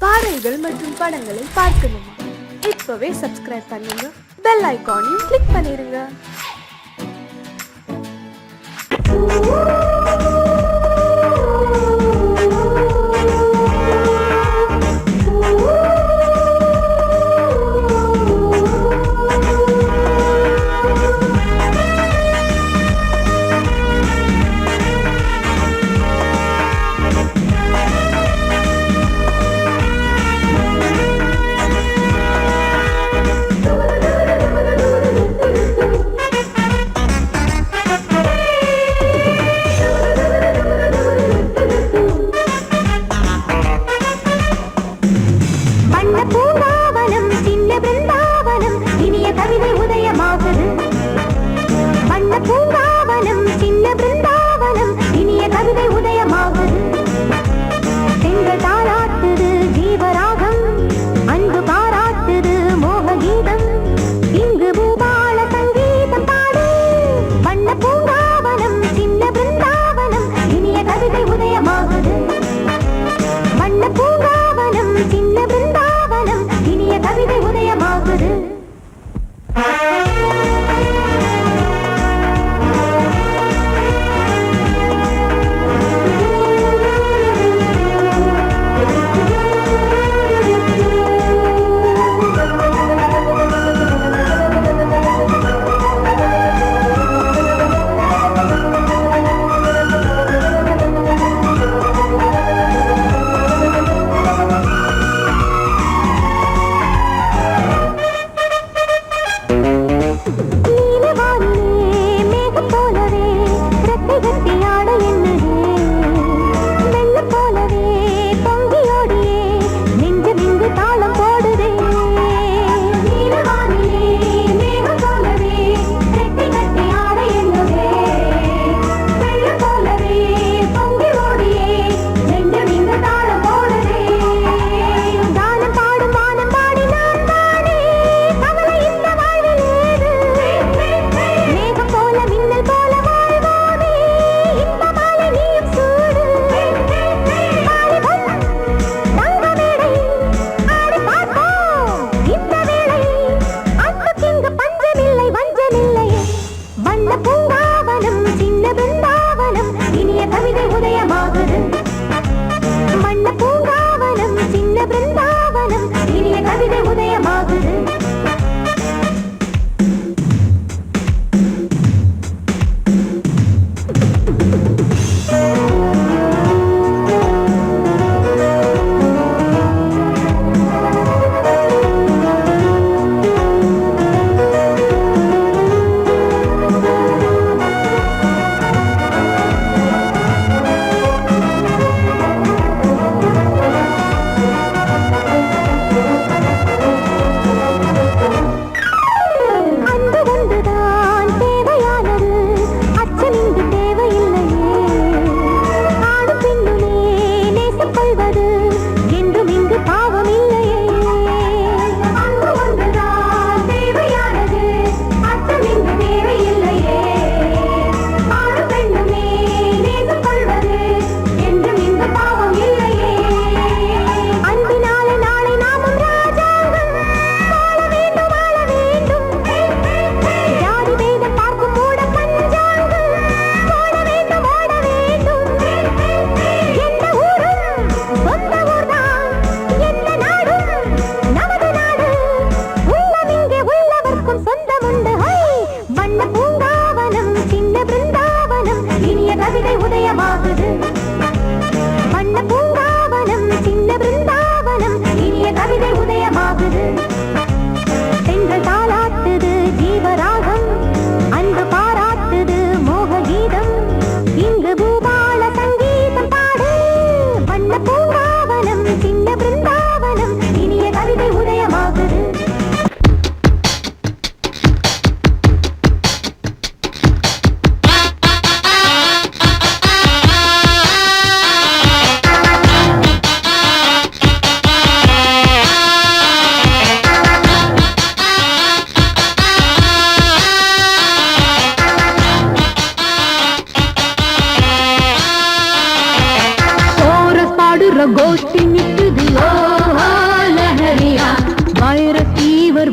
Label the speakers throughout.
Speaker 1: பாடல்கள் மற்றும் படங்களை பார்க்கணுமா? இப்பவே சப்ஸ்கிரைப் பண்ணுங்க, பெல் ஐகானையும் கிளிக் பண்ணிருங்க.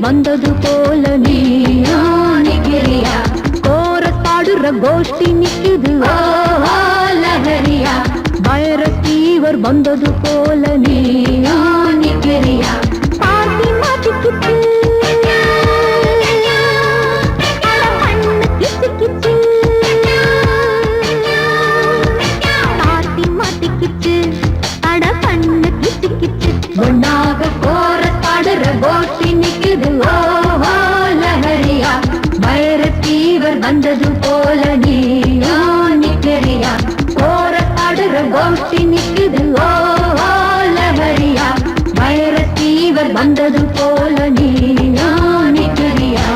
Speaker 2: வந்தது போல நீயா நிக்கிறியா கோரஸ் பாடுற கோஷ்டி நிக்குது ஓஹோ லஹரியா வைரஸ் ஃபீவர் வந்தது போல நீயா நிக்கிறியா பாட்டி மாட்டிக்கிட்டு ஒன்னாக கோரஸ் பாடுற கோஷ்டி நிக்குது ஓஹோ லஹரியா வைரஸ் ஃபீவர் வந்தது போல நீயா நிக்கிறியா கோரஸ் பாடுற கோஷ்டி நிக்குது ஓஹோ லஹரியா வைரஸ் ஃபீவர் வந்தது போல நீயா நிக்கிறியா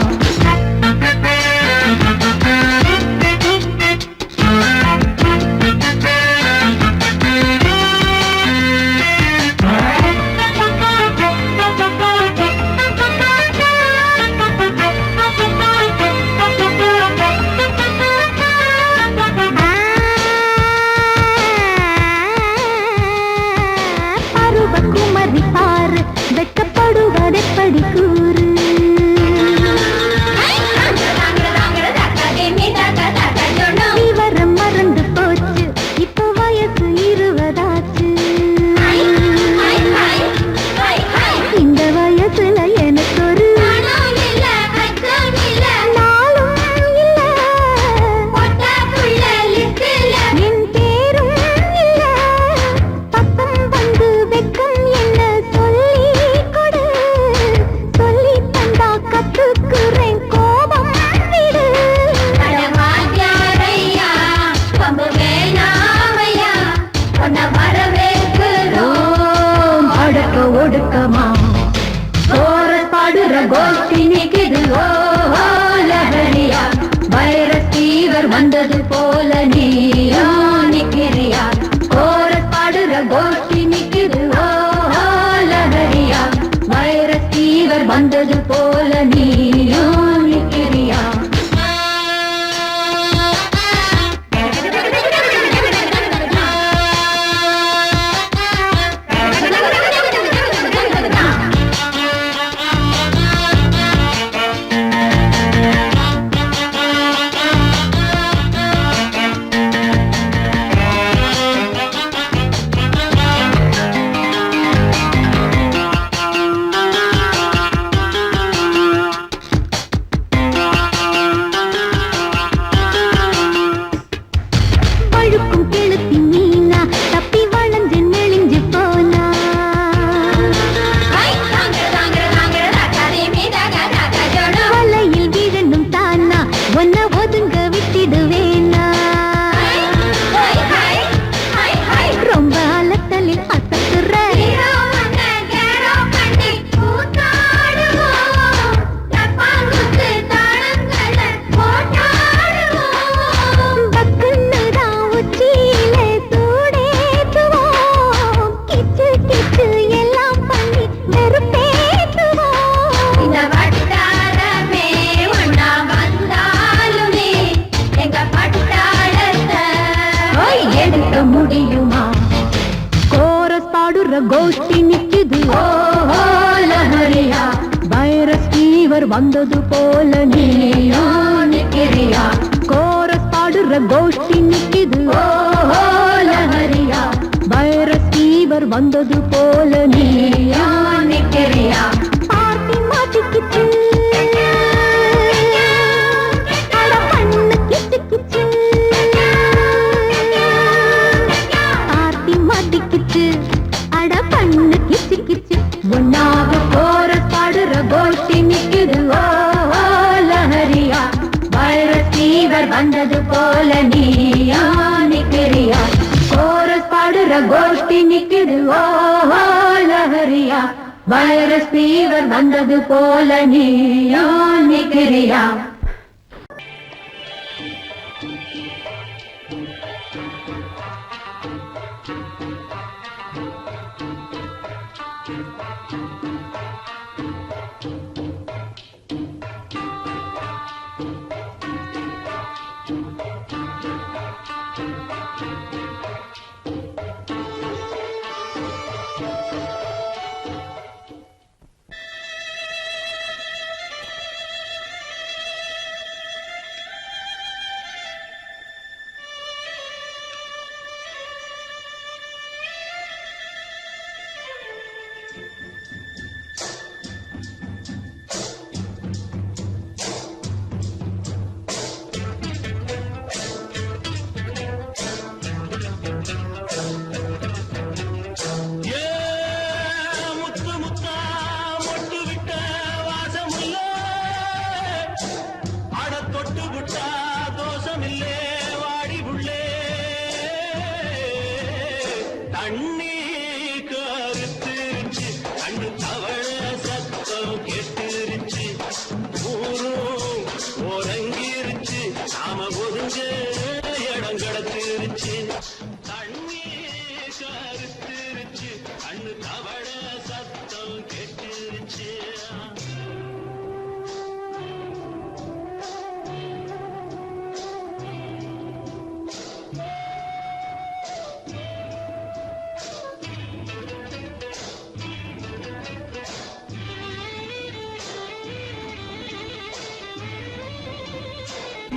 Speaker 2: ஒடுக்கமா கோரஸ் பாடுற கோஷ்டி நிக்குது ஓஹோ லஹரியா வைரஸ் ஃபீவர் வந்தது போல நீயா நிக்கிறியா கோரஸ் பாடுற கோஷ்டி நிக்குது ஓஹோ லஹரியா வைரஸ் ஃபீவர் வந்தது போல நீயா நிக்கிறியா முடியுமா கோரஸ் பாடுற கோஷ்டி நிக்குது ஓஹோ லஹரியா வைரஸ் ஃபீவர் வந்தது போல நீயா நிக்கிறியா கோரஸ் பாடுற கோஷ்டி நிக்குது ஓஹோ லஹரியா வைரஸ் ஃபீவர் வந்தது போல நீயா நிக்கிறியா பாட்டி மாட்டிக்கிட்டு ஒன்னாக கோரஸ் பாடுற கோஷ்டி நிக்குது ஓஹோ லஹரியா வைரஸ் ஃபீவர் வந்தது போல நீயா நிக்கிறியா கோரஸ் பாடுற கோஷ்டி நிக்குது ஓஹோ லஹரியா வைரஸ் ஃபீவர் வந்தது போல நீயா நிக்கிறியா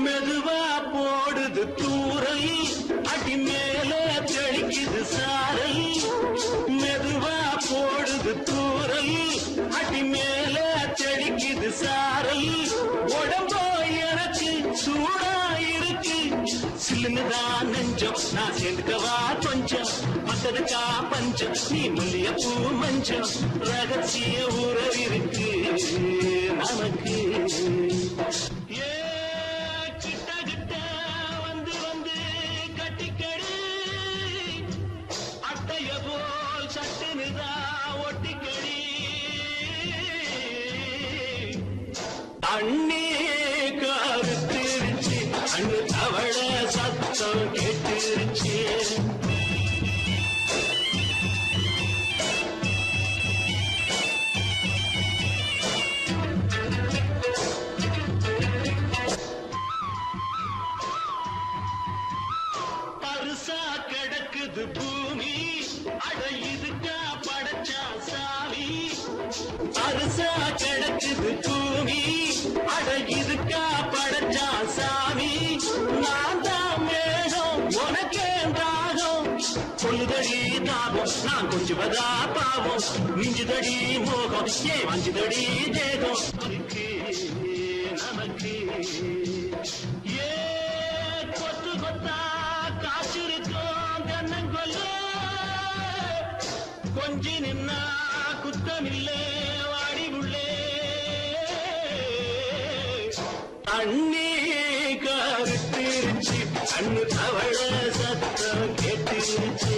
Speaker 3: மெதுவா போடுது தூரல் அடி மேல தெளிக்குது சாரல் மெதுவா போடுது தூரல் அடி மேல தெளிக்குது சாரல் உடம்போ எனக்கு சூடா இருக்கு சில்லுதான் நெஞ்சம் நான் சேர்ந்துக்கவா கொஞ்சம் மத்ததுக்கா பஞ்சம் நீ மல்லிய பூ மஞ்சம் ரகசிய உறவிருக்கு நமக்கு ஏ கிட்ட கிட்ட வந்து வந்து கட்டிக்கடி அட்டைய போல் சட்டுனுதா ஒட்டிக்கடி அண்ணே கருத்திருச்சு அண்ணு தவள சத்தம் கேட்டுருச்சு பருசா கிடக்குது பூமி அட இதுக்கா படைச்சா சாமி பருசா கிடக்குது பூமி அட இதுக்கா படைச்சா சாமி நான் தான் மேகம் உனக்கே தாகம் சொல்லுதடி தாகம் நான் கொஞ்சுவதா பாவம் மிஞ்சுதடி மோகம் ஏ வஞ்சுதடி தேகம் இருக்கு நமக்கு ஏ கொத்து கொத்தா காற்றிருக்கும் தென்னங்கொல்ல கொஞ்சி நின்னா குத்தமில்லே வாடி உள்ளே அண்ணே கருத்திருச்சு அண்ணு தவள சத்தம் கேட்டுருச்சு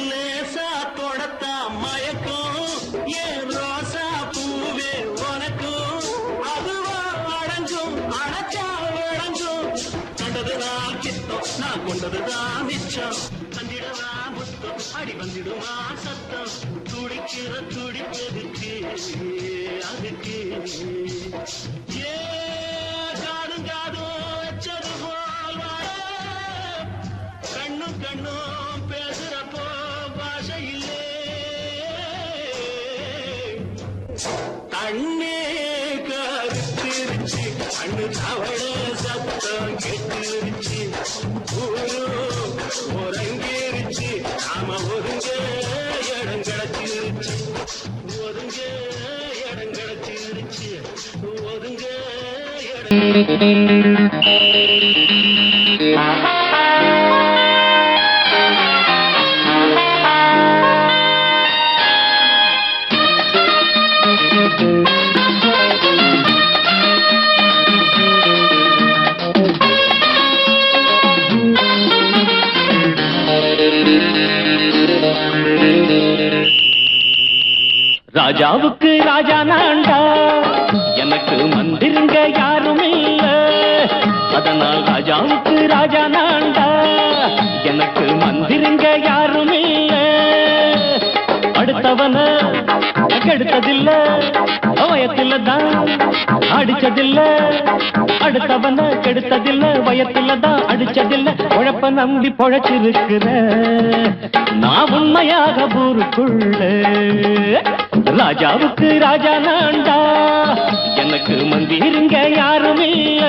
Speaker 3: லேசா தொடத்தா மயக்கும் ஏன் ரோசா பூவே உனக்கும் அதுவா அடைஞ்சும் அடைச்சா விளைஞ்சும் கண்டதுதான் கித்தம் நான் கொண்டதுதான் மிச்சம் தந்திடவா முத்தம் அடி வந்திடுமா சத்தம் துடிக்கிற துடிப்பதுக்கு அதுக்கு ஏ காதும் காதும் வச்சது போல் வாழ கண்ணும் கண்ணும் பேசுறப்போ பாஷை இல்லே கண்ணே கருத்திருச்சு அண்ணு தவள சத்தம் கெட்டுருச்சு ஊரு ஒருங்கிருச்சு நாம ஒருங்க இடம் கிடச்சிருச்சு ஒருங்க இடம் கிடச்சிருச்சு ஒருங்க இடம்
Speaker 4: ராஜாவுக்கு ராஜா நான்டா எனக்கு மந்திருங்க யாரும் இல்ல அதனால் ராஜாவுக்கு ராஜா நான்டா எனக்கு மந்திருங்க யாரும் இல்ல அடுத்தவன கெடுத்ததில்ல வயத்தில தான் அடிச்சதில்ல அடுத்தவன கெடுத்ததில்ல வயத்தில தான் அடிச்சதில்ல உழப்ப நம்பி பொழைச்சிருக்கிற நான் உண்மையாக ஊருக்குள்ள ராஜாவுக்கு ராஜா நான்டா எனக்கு மந்திருங்க யாரும் இல்ல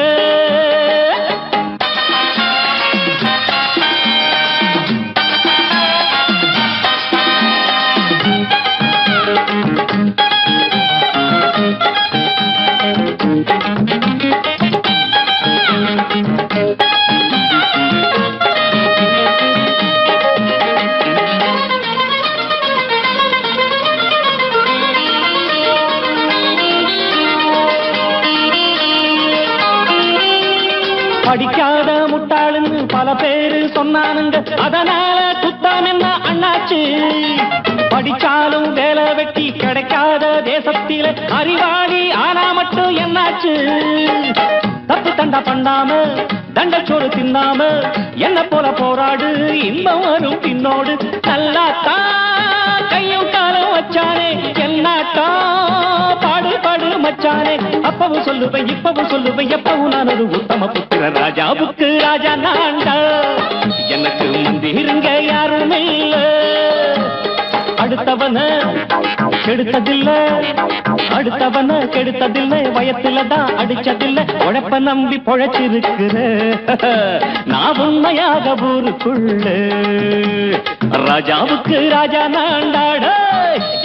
Speaker 4: படிக்காத முட்டாளுன்னு பல பேரு சொன்னானுங்க அதனால குத்தம் என்ன அண்ணாச்சு படிச்சாலும் வேலை வெட்டி கிடைக்காத தேசத்தில அறிவாளி ஆனா மட்டும் என்னாச்சு தப்பு தண்டா பண்ணாம தண்டச்சோறு தின்னாம என்ன போல போராடு இன்பம் வரும் பின்னோடு நல்லாத்தான் கையும் காலம் வச்சானே என்ன தாலாட்டம் பாடு பாடு மச்சானே அப்பவும் சொல்லுவேன் இப்பவும் சொல்லுவேன் எப்பவும் நான் ஒரு உத்தம புத்திர ராஜாவுக்கு ராஜா நான்டா எனக்கு மந்திருங்க யாரும் இல்ல அடுத்தவன கெடுத்ததில்லை அடுத்தவன கெடுத்ததில்லை வயத்துல தான் அடிச்சதில்லை உழைப்ப நம்பி பொழைச்சிருக்கிற நான் உண்மையாக ஊருக்குள்ள ராஜாவுக்கு ராஜா நான்டாட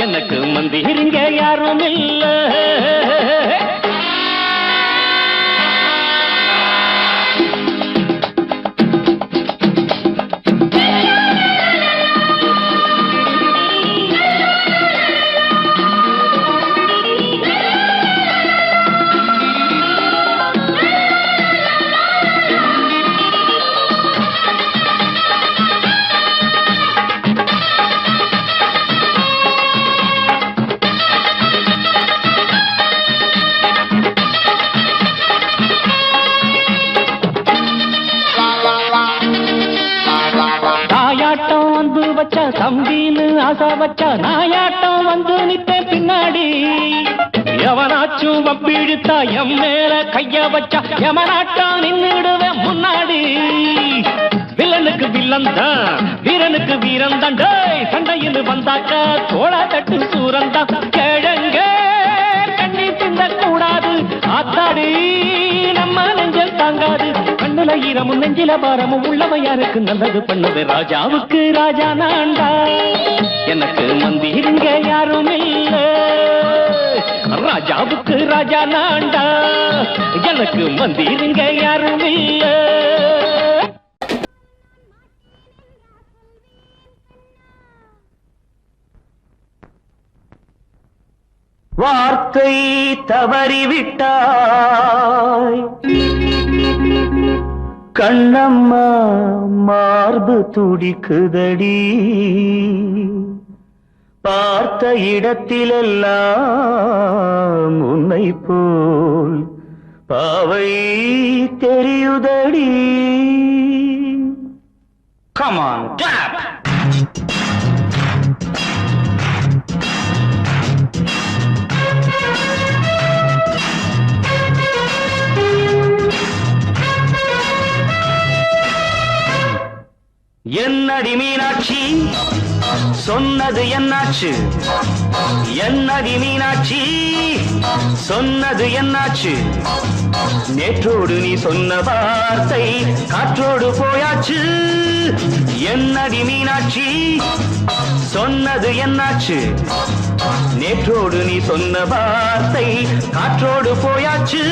Speaker 4: எனக்கு மந்திருங்க யாரும் இல்ல தம்பின்னு ஆசா வச்சா நாயாட்டம் வந்து நிப்பேன் பின்னாடி எவனாச்சும் வப்பிழுத்தா எம் மேல கைய வச்சா எவனாட்டம் நின்னுடுவேன் முன்னாடி வில்லனுக்கு வில்லன் தான் வீரனுக்கு வீரன் தான் சண்டையில் வந்தாக்கா தோளா தட்டு சூரன் தான் கிழங்க கண்ணி தின்ன கூடாது ஆத்தாடி நம்ம நெஞ்சல் தாங்காது கண்ணுல ஈரமும் நெஞ்சில பாரமும் உள்ளவன் யாருக்கு நல்லது பண்ணது ராஜாவுக்கு ராஜா நான்டா எனக்கு மந்திருங்க யாரும் இல்ல ராஜாவுக்கு ராஜா நான்டா எனக்கு மந்திருங்க யாரும் இல்ல வார்த்தை தவறிவிட்டாய் கண்ணம்மா மார்பு துடிக்குதடி பார்த்த இடத்திலெல்லாம் உன்னை போல் பாவை தெரியுதடி Come on, dab! என்னடி மீனாட்சி சொன்னது என்னாச்சு என்னடி மீனாட்சி சொன்னது என்னாச்சு நேற்றோடு நீ சொன்ன வார்த்தை காற்றோடு போயாச்சு என்னடி மீனாட்சி சொன்னது என்னாச்சு நேற்றோடு நீ சொன்ன வார்த்தை காற்றோடு போயாச்சு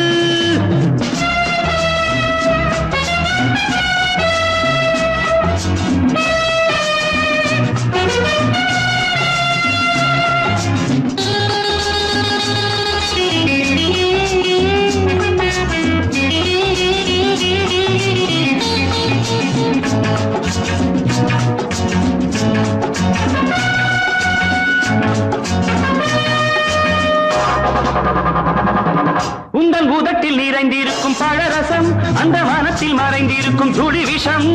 Speaker 4: உந்தன் உதட்டில் நிறைந்திருக்கும் பழரசம் அந்த வானத்தில் மறைந்திருக்கும் துளி விஷம்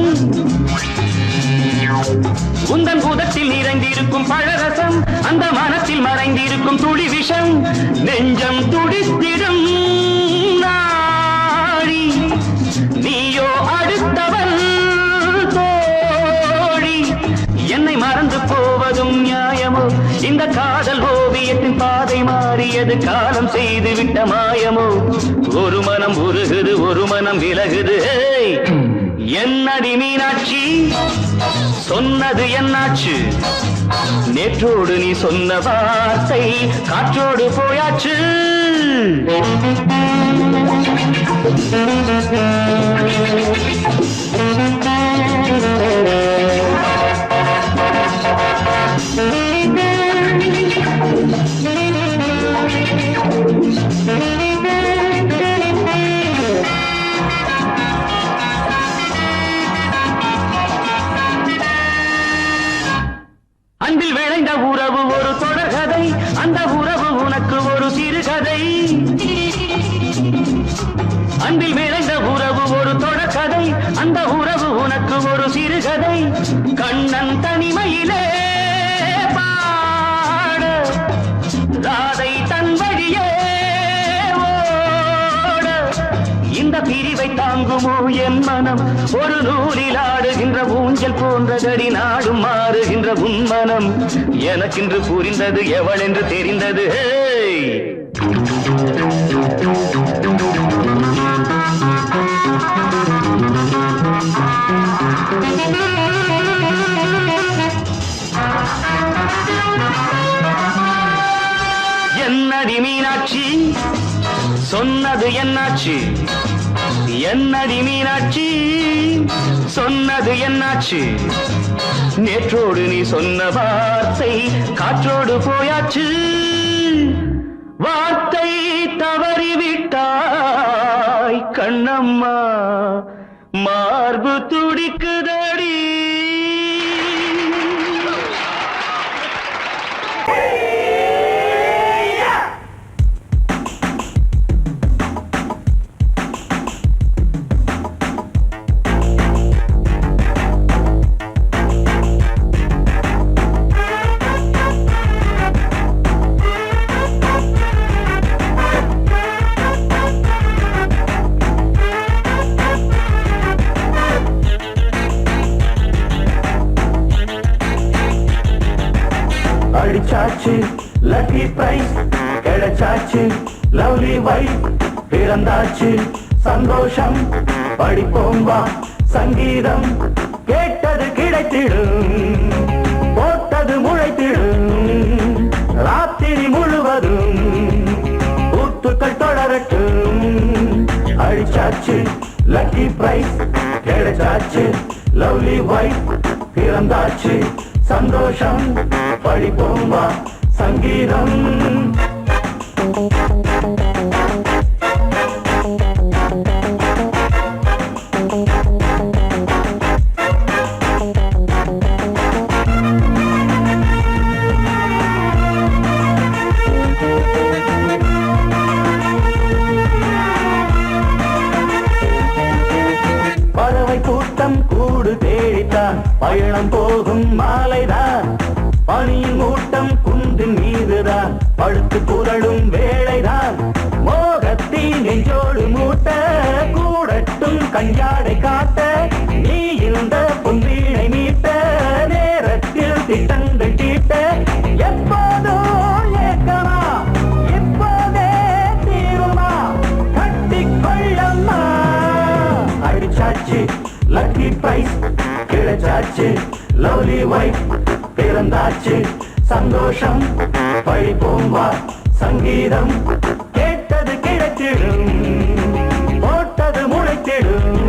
Speaker 4: உந்தன் உதட்டில் நிறைந்திருக்கும் பழரசம் அந்த வானத்தில் மறைந்திருக்கும் துளி விஷம் நெஞ்சம் துடித்திடும் நாடி நீயோ அடுத்தவன் தோழி என்னை மறந்து போவதும் நியாயமோ இந்த காதல் ஓவியத்தின் பாதை மாறியது காலம் செய்து விட்ட மாயமோ ஒரு மனம் உருகுது ஒரு மனம் விலகுது என்னடி மீனாட்சி சொன்னது என்னாச்சு நேற்றோடு நீ சொன்ன வார்த்தை காற்றோடு போயாச்சு அன்பில் விளைந்த உறவு ஒரு தொடர்கதை அந்த உறவு உனக்கு ஒரு சிறுகதை அன்பில் விளைந்த உறவு ஒரு தொடர்கதை அந்த உறவு உனக்கு ஒரு சிறுகதை கண்ணன் தனிமையிலே பாட வலிவை தாங்குமோ என் மனம் ஒரு நூலில் ஆடுகின்ற ஊஞ்சல் போன்றதடி நாடும் மாறுகின்ற உன்மனம் எனக்கென்று புரிந்தது எவள் என்று தெரிந்தது என்னடி மீனாட்சி சொன்னது என்னாச்சு என்னடி மீனாட்சி சொன்னது என்னாச்சு நேற்றோடு நீ சொன்ன வார்த்தை காற்றோடு போயாச்சு வார்த்தை தவறிவிட்டாய் கண்ணம்மா மார்பு துடிக்குதடி அடிச்சாச்சு லக்கி பிரைஸ் கிடைச்சாச்சு லவ்லி வைஃப் பிறந்தாச்சு சந்தோஷம் படிப்போம் வா சங்கீதம் கேட்டது கிடைத்திடும் போட்டது முளைத்திடும் ராத்திரி முழுவதும் ஊத்துக்கள் தொடரட்டும் அடிச்சாச்சு லக்கி பிரைஸ் கிடைச்சாச்சு லவ்லி வைஃப் பிறந்தாச்சு சந்தோஷம் படிப்போம் வா சங்கீதம் பறவை கூட்டம் கூடு தேடித்தான் பயணம் போகும் மாலைதான் பனியின் மூட்டம் குன்றின் மீதுதான் படுத்து புரளும் வேளைதான் மோகத்தின் நெஞ்சோடு மூட்ட கூடட்டும் கஞ்சாடை காட்ட நீ இருந்த பொன்வீணை மீட்ட நேரத்தில் திட்டங்கள் தீட்ட எப்போதோ ஏக்கமா இப்போதே தீருமா கட்டிக்கொள்ளம்மா அடிச்சாச்சு லக்கி பிரைஸ் கிடைச்சாச்சு லவ்லி வைஃப் பிறந்தாச்சு சந்தோஷம் படிப்போம் வா சங்கீதம் கேட்டது கிடைத்திடும் போட்டது முளைத்திடும்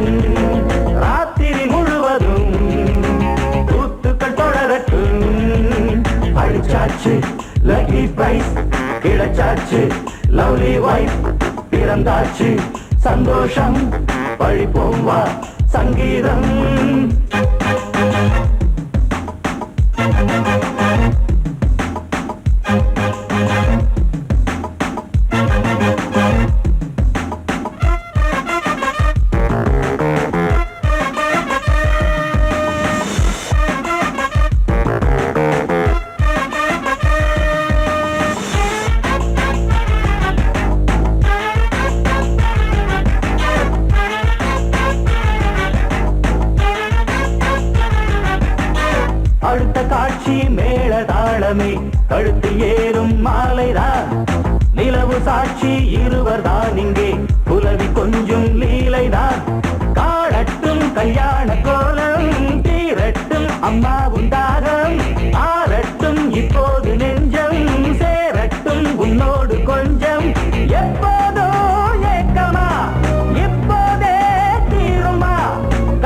Speaker 4: ராத்திரி முழுவதும் கூத்துக்கள் தொடரட்டும் அடிச்சாச்சு லக்கி பிரைஸ் கிடைச்சாச்சு லவ்லி வைஃப் பிறந்தாச்சு சந்தோஷம் படிப்போம் வா சங்கீதம் அடுத்த காட்சி மேள தாளமே கழுத்தில் ஏறும் மாலைதான் நிலவு சாட்சி இருவர் தான் இங்கே புலவி கொஞ்சம் லீலைதான் காணட்டும் கல்யாண கோலம் தீரட்டும் அம்மாவும் தாரம் ஆரட்டும் இப்போது நெஞ்சம் சேரட்டும் உன்னோடு கொஞ்சம் எப்போதோ ஏக்கமா இப்போதே தீருமா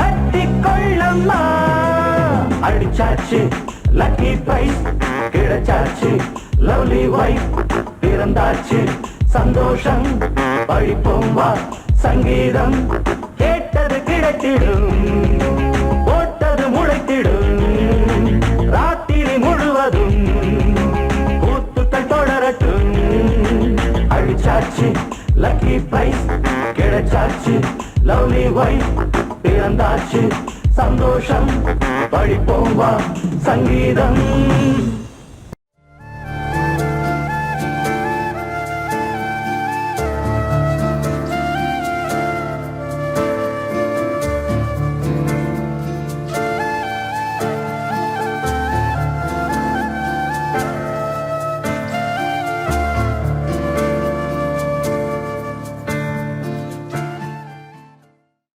Speaker 4: கட்டிக்கொள்ளம்மா அடிச்சாச்சு லக்கி பிரைஸ் கிடைச்சாச்சு லவ்லி வைஃப் பிறந்தாச்சு சந்தோஷம் படிப்போம் வா சங்கீதம் கேட்டது கிடைத்திடும் போட்டது முளைத்திடும் ராத்திரி முழுவதும் கூத்துக்கள் தொடரட்டும் அடிச்சாச்சு லக்கி பிரைஸ் கிடைச்சாச்சு லவ்லி வைஃப் பிறந்தாச்சு சந்தோஷம் படிப்போம் வா சங்கீதம்